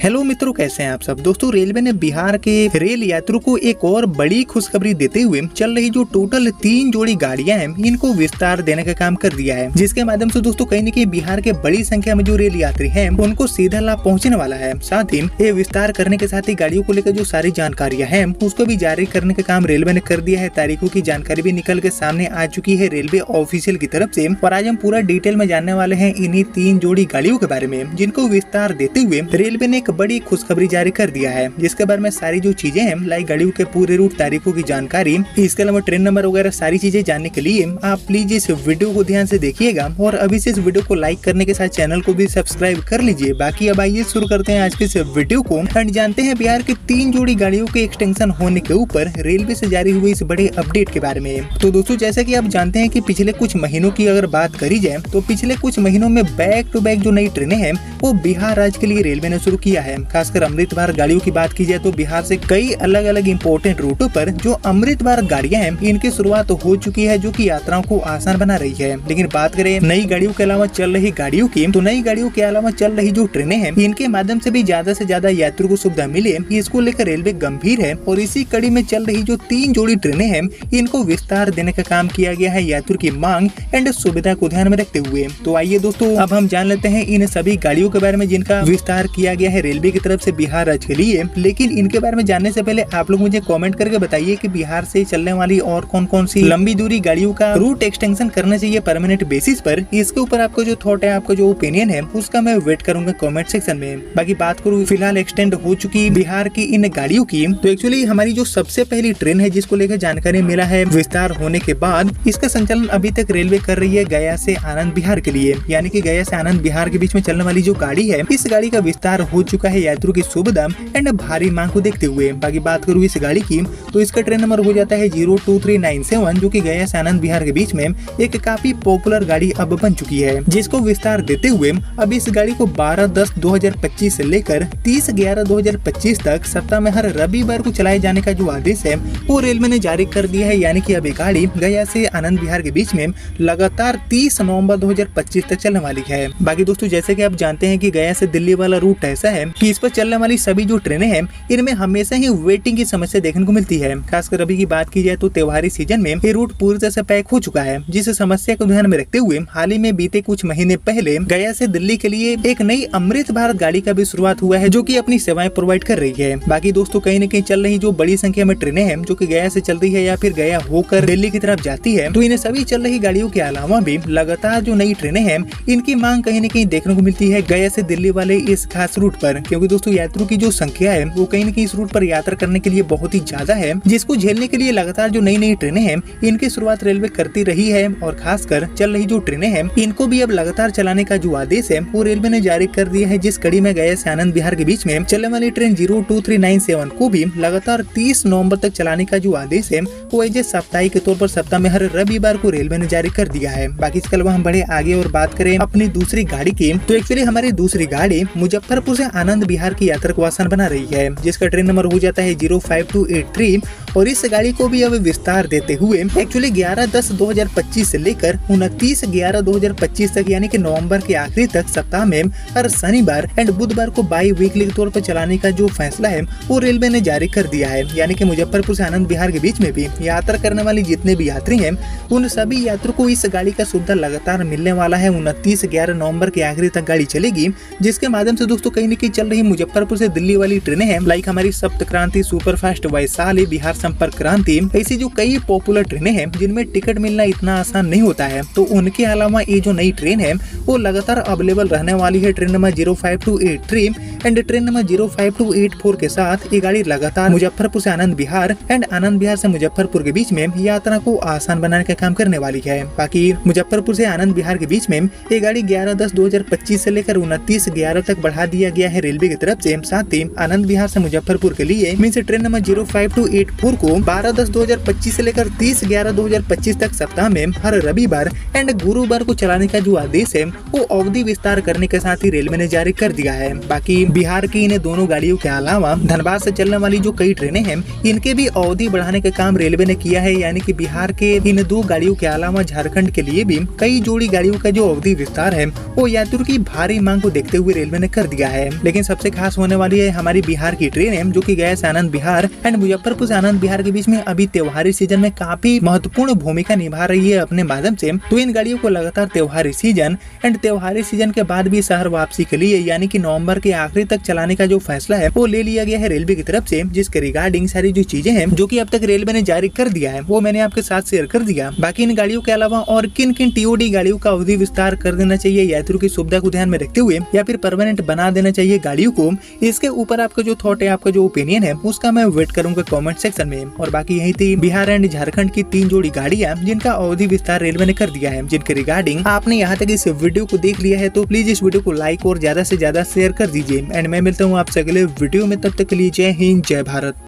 Hello मित्रों, कैसे हैं आप सब। दोस्तों, रेलवे ने बिहार के रेल यात्रियों को एक और बड़ी खुशखबरी देते हुए चल रही जो टोटल 3 जोड़ी गाड़ियां हैं इनको विस्तार देने का काम कर दिया है, जिसके माध्यम से दोस्तों कहीं न कहीं बिहार के बड़ी संख्या में जो रेल यात्री हैं उनको सीधा लाभ पहुंचने वाला है। साथ ही ये विस्तार करने के साथ ही गाड़ियों को लेकर जो सारी जानकारियां हैं उसको भी जारी करने का काम रेलवे ने कर दिया है। तारीखों की जानकारी भी निकल के सामने आ चुकी है रेलवे ऑफिशियल की तरफ से, और आज हम पूरा डिटेल में जानने वाले हैं इन्हीं 3 जोड़ी गाड़ियों के बारे में, जिनको विस्तार देते हुए रेलवे ने एक बड़ी खुशखबरी जारी कर दिया है, जिसके बारे में सारी जो चीजें हैं लाइक गाड़ियों के पूरे रूट, तारीखों की जानकारी, इसके अलावा ट्रेन नंबर वगैरह सारी चीजें जानने के लिए आप प्लीज इस वीडियो को ध्यान से देखिएगा और अभी से इस वीडियो को लाइक करने के साथ चैनल को भी सब्सक्राइब कर लीजिए। बाकी अब आइए शुरू करते हैं आज के इस वीडियो को एंड जानते हैं बिहार के 3 जोड़ी गाड़ियों के एक्सटेंशन होने के ऊपर रेलवे से जारी हुए इस बड़े अपडेट के बारे में। तो दोस्तों, जैसा कि आप जानते हैं कि पिछले कुछ महीनों की अगर बात करी जाए तो पिछले कुछ महीनों में बैक टू बैक जो नई ट्रेनें हैं वो बिहार राज्य के लिए रेलवे ने शुरू किया है। खासकर अमृत भारत गाड़ियों की बात की जाए तो बिहार से कई अलग अलग इंपोर्टेंट रूटों पर जो अमृत भारत गाड़ियां हैं इनकी शुरुआत हो चुकी है, जो कि यात्राओं को आसान बना रही है। लेकिन बात करें नई गाड़ियों के अलावा चल रही गाड़ियों की, तो नई गाड़ियों के अलावा चल रही जो ट्रेनें हैं इनके माध्यम से भी ज्यादा से ज्यादा यात्रियों को सुविधा मिले, इसको लेकर रेलवे गंभीर है। और इसी कड़ी में चल रही जो 3 जोड़ी ट्रेनें हैं इनको विस्तार देने का काम किया गया है यात्रियों की मांग एंड सुविधा को ध्यान में रखते हुए। तो आइए दोस्तों, अब हम जान लेते हैं इन सभी गाड़ियों के बारे में जिनका विस्तार किया गया है रेलवे की तरफ से बिहार राज्य के लिए। लेकिन इनके बारे में जानने से पहले आप लोग मुझे कमेंट करके बताइए कि बिहार से चलने वाली और कौन कौन सी लंबी दूरी गाड़ियों का रूट एक्सटेंशन करना चाहिए परमानेंट बेसिस पर। इसके ऊपर आपका जो थॉट है, आपका जो ओपिनियन है, उसका मैं वेट करूंगा कमेंट सेक्शन में। बाकी बात करूँ फिलहाल एक्सटेंड हो चुकी बिहार की इन गाड़ियों की, तो एक्चुअली हमारी जो सबसे पहली ट्रेन है जिसको लेकर जानकारी मिला है विस्तार होने के बाद, इसका संचालन अभी तक रेलवे कर रही है गया से आनंद बिहार के लिए। यानी कि गया से आनंद बिहार के बीच में चलने वाली जो गाड़ी है, इस गाड़ी का विस्तार हो चुका है यात्रियों की सुविधा एंड भारी मांग को देखते हुए। बाकी बात करूँ इस गाड़ी की, तो इसका ट्रेन नंबर हो जाता है 02397, जो कि गया से आनंद बिहार के बीच में एक काफी पॉपुलर गाड़ी अब बन चुकी है, जिसको विस्तार देते हुए अब इस गाड़ी को 12/10/2025 से लेकर 30/11/2025 तक सप्ताह में हर रविवार को चलाए जाने का जो आदेश है वो रेलवे ने जारी कर दिया है। यानी कि अब ये गाड़ी गया से आनंद बिहार के बीच में लगातार 30 नवंबर 2025 तक चलने वाली है। बाकी दोस्तों, जैसे कि आप जानते हैं कि गया से दिल्ली वाला रूट ऐसा है कि इस पर चलने वाली सभी जो ट्रेनें हैं इनमें हमेशा ही वेटिंग की समस्या देखने को मिलती है। खासकर अभी की बात की जाए तो त्योहारी सीजन में ये रूट पूरी तरह से पैक हो चुका है, जिस समस्या को ध्यान में रखते हुए हाल ही में बीते कुछ महीने पहले गया से दिल्ली के लिए एक नई अमृत भारत गाड़ी का भी शुरुआत हुआ है, जो कि अपनी सेवाएं प्रोवाइड कर रही है। बाकी दोस्तों, कहीं न कहीं चल रही जो बड़ी संख्या में ट्रेनें हैं जो कि गया से चलती है या फिर गया होकर दिल्ली की तरफ जाती है, तो इन सभी चल रही गाड़ियों के अलावा भी लगातार जो नई ट्रेनें हैं इनकी मांग कहीं न कहीं देखने को मिलती है गया से दिल्ली वाले इस खास रूट पर। क्योंकि दोस्तों, यात्रियों की जो संख्या है वो कहीं न कहीं इस रूट पर यात्रा करने के लिए बहुत ही ज्यादा है, जिसको झेलने के लिए लगातार जो नई नई ट्रेनें हैं इनकी शुरुआत रेलवे करती रही है। और खासकर चल रही जो ट्रेनें हैं इनको भी अब लगातार चलाने का जो आदेश है वो रेलवे ने जारी कर दिया है, जिस कड़ी में गया से आनंद बिहार के बीच में चलने वाली ट्रेन 02397 को भी लगातार 30 नवंबर तक चलाने का जो आदेश है वो एज साप्ताहिक के तौर पर सप्ताह में हर रविवार को रेलवे ने जारी कर दिया है। बाकी इसके अलावा हम बढ़े आगे और बात करें अपनी दूसरी गाड़ी की, तो एक्चुअली हमारी दूसरी गाड़ी मुजफ्फरपुर से आनंद बिहार की यात्रा को आसान बना रही है, जिसका ट्रेन नंबर हो जाता है 05283। और इस गाड़ी को भी अब विस्तार देते हुए एक्चुअली 11/10/2025 से लेकर 29/11/2025 तक, यानी कि नवंबर के आखिरी तक सप्ताह में हर शनिवार एंड बुधवार को बाई वीकली के तौर पर चलाने का जो फैसला है वो रेलवे ने जारी कर दिया है। यानी कि मुजफ्फरपुर से आनंद बिहार के बीच में भी यात्रा करने वाली जितने भी यात्री हैं उन सभी यात्रियों को इस गाड़ी का सुविधा लगातार मिलने वाला है। 29/11 नवंबर के आखिरी तक गाड़ी चलेगी, जिसके माध्यम से दोस्तों कहीं न कहीं चल रही मुजफ्फरपुर से दिल्ली वाली ट्रेनें हैं लाइक हमारी सप्त क्रांति, सुपर फास्ट, वैशाली, बिहार संपर्क क्रांति, ऐसी जो कई पॉपुलर ट्रेनें हैं जिनमें टिकट मिलना इतना आसान नहीं होता है, तो उनके अलावा ये जो नई ट्रेन है वो लगातार अवेलेबल रहने वाली है। Train number 05283 and train number 05284 के साथ ये गाड़ी लगातार मुजफ्फरपुर से आनंद बिहार एंड आनंद बिहार से मुजफ्फरपुर के बीच में यात्रा को आसान बनाने का काम करने वाली है। बाकी मुजफ्फरपुर से आनंद बिहार के बीच में ये गाड़ी 11/10/2025 से लेकर 29/11 तक बढ़ा दिया गया है रेलवे की तरफ से। साथ ही आनंद बिहार से मुजफ्फरपुर के लिए मीन्स ट्रेन नंबर 05284 को 12/10/2025 से लेकर 30/11/2025 तक सप्ताह में हर रविवार एंड गुरुवार को चलाने का जो आदेश है वो अवधि विस्तार करने के साथ ही रेलवे ने जारी कर दिया है। बाकी बिहार की इन दोनों गाड़ियों के अलावा धनबाद से चलने वाली जो कई ट्रेनें हैं इनके भी अवधि बढ़ाने का काम रेलवे ने किया है। यानी कि बिहार के इन 2 गाड़ियों के अलावा झारखंड के लिए भी कई जोड़ी गाड़ियों का जो अवधि विस्तार है वो यात्रियों की भारी मांग को देखते हुए रेलवे ने कर दिया है। लेकिन सबसे खास होने वाली है हमारी बिहार की ट्रेन है, जो कि गया से आनंद विहार एंड मुजफ्फरपुर से आनंद विहार के बीच में अभी त्योहारी सीजन में काफी महत्वपूर्ण भूमिका निभा रही है अपने माध्यम से। तो इन गाड़ियों को लगातार त्योहारी सीजन एंड त्योहारी सीजन के बाद भी शहर वापसी के लिए यानी कि नवंबर के आखिरी तक चलाने का जो फैसला है वो ले लिया गया है रेलवे की तरफ से, जिसके रिगार्डिंग सारी जो चीजें हैं जो कि अब तक रेलवे ने जारी कर दिया है वो मैंने आपके साथ शेयर कर दिया। बाकी इन गाड़ियों के अलावा और किन किन टीओडी गाड़ियों का अवधि विस्तार कर देना चाहिए यात्रियों की सुविधा को ध्यान में रखते हुए या फिर परमानेंट बना देना चाहिए गाड़ियों को, इसके ऊपर आपका जो थॉट है, आपका जो ओपिनियन है उसका मैं वेट करूंगा कमेंट सेक्शन में। और बाकी यही थी बिहार एंड झारखंड की 3 जोड़ी गाड़ियां जिनका अवधि विस्तार रेलवे ने कर दिया है, जिनके रिगार्डिंग आपने यहाँ तक इस वीडियो को देख लिया है तो प्लीज इस वीडियो को लाइक और ज्यादा से ज्यादा शेयर कर दीजिए। एंड मैं मिलता हूँ आपसे अगले वीडियो में, तब तक के लिए जय हिंद जय भारत।